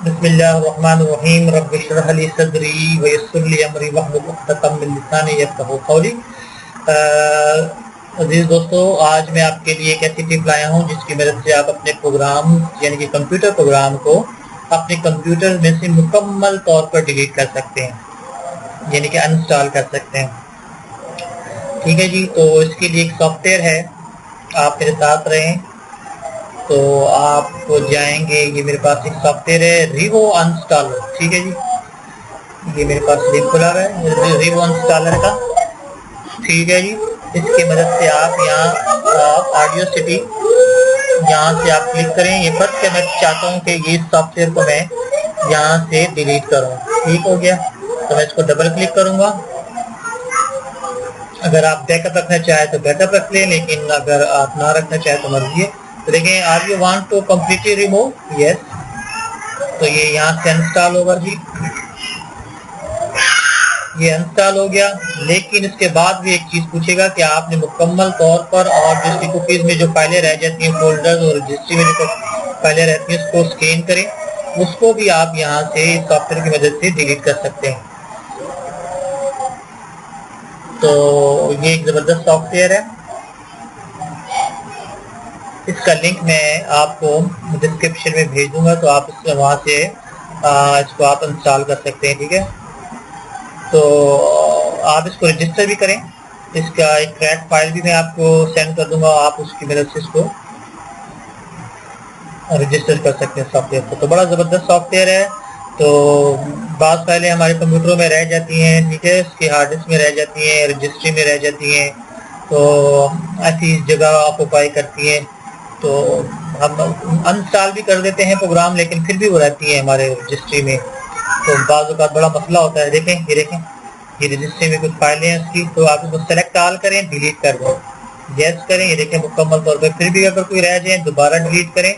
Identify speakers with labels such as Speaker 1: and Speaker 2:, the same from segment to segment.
Speaker 1: बिस्मिल्लाहिर्रहमानिर्रहीम रब्बिश्रह ली सदरी व यस्सिर ली अमरी वहलुल उक़दतम मिन लिसानी यफ़क़हू क़ौली। अज़ीज़ दोस्तों, आज मैं आपके लिए एक ऐसी टिप लाया हूँ जिसकी मदद से आप अपने प्रोग्राम यानी कि कंप्यूटर प्रोग्राम को अपने कंप्यूटर में से मुकम्मल तौर पर डिलीट कर सकते हैं, यानी कि अनइंस्टॉल कर सकते हैं। ठीक है जी, तो इसके लिए एक सॉफ्टवेयर है, आप मेरे साथ रहें। तो आप जाएंगे, ये मेरे पास एक सॉफ्टवेयर है रिवो अनइंस्टॉलर। ठीक है जी, ये मेरे पास लिंक खुला हुआ है रिवो अनइंस्टॉलर का। ठीक है जी, इसकी मदद से आप यहाँ ऑडियो सिटी यहाँ से आप क्लिक करें। ये फर्स्ट के मैं चाहता हूँ कि ये सॉफ्टवेयर को मैं यहाँ से डिलीट करूँ। ठीक हो गया, तो मैं इसको डबल क्लिक करूँगा। अगर आप बैकअप रखना चाहें तो बैकअप रख लें, लेकिन अगर आप ना रखना चाहें तो मर्जी है। तो देखें, are you want to completely remove, yes. तो ये यहाँ से इंस्टॉल होगा जी, ये इंस्टॉल हो गया। लेकिन इसके बाद भी एक चीज पूछेगा कि आपने मुकम्मल तौर पर और रजिस्ट्री कुकीज में जो फाइलें रह जाती हैं, फोल्डर्स और रजिस्ट्री में जो फाइलें रहती हैं, उसको स्कैन करें। उसको भी आप यहाँ से सॉफ्टवेयर की मदद से डिलीट कर सकते हैं। तो ये एक जबरदस्त सॉफ्टवेयर है, इसका लिंक मैं आपको डिस्क्रिप्शन में भेज दूंगा, तो आप इससे वहाँ से इसको आप इंस्टॉल कर सकते हैं। ठीक है, तो आप इसको रजिस्टर भी करें। इसका एक क्रैक फाइल भी मैं आपको सेंड कर दूंगा, आप उसकी मदद से इसको रजिस्टर कर सकते हैं सॉफ्टवेयर को। तो बड़ा ज़बरदस्त सॉफ्टवेयर है। तो बात फाइलें हमारे कंप्यूटरों में रह जाती हैं, ठीक है, उसकी हार्ड डिस्क में रह जाती हैं, रजिस्ट्री में रह जाती हैं, तो ऐसी जगह ऑक्यूपाई करती हैं। तो हम अनइंस्टॉल भी कर देते हैं प्रोग्राम, लेकिन फिर भी वो रहती है हमारे रजिस्ट्री में। तो बाज़ औक़ात बड़ा मसला होता है। देखें, ये रजिस्ट्री में कुछ फाइलें हैं उसकी, तो आप इसको सेलेक्ट ऑल करें, डिलीट कर दें, यस करें। ये देखें मुकम्मल तौर पर। फिर भी अगर कोई रह जाए दोबारा डिलीट करें।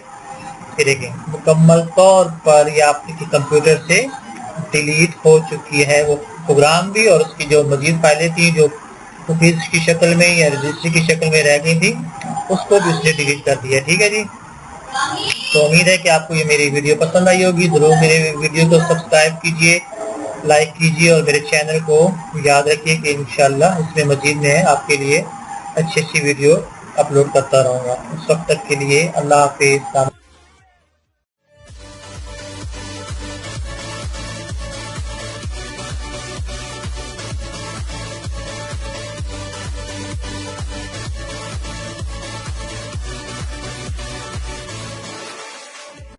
Speaker 1: फिर देखें मुकम्मल तौर पर ये आपके कंप्यूटर से डिलीट हो चुकी है वो प्रोग्राम भी, और उसकी जो मजीद फाइलें थी जो कुकीज़ की शक्ल में या रजिस्ट्री की शक्ल में रह गई थी, उसको भी उसने डिलीट कर दिया। ठीक है जी, तो उम्मीद है कि आपको ये मेरी वीडियो पसंद आई होगी। ज़रूर मेरे वीडियो को सब्सक्राइब कीजिए, लाइक कीजिए, और मेरे चैनल को याद रखिए कि इंशाल्लाह इसमें मजीद में आपके लिए अच्छी वीडियो अपलोड करता रहूँगा। उस वक्त तक के लिए अल्लाह हाफ़िज़।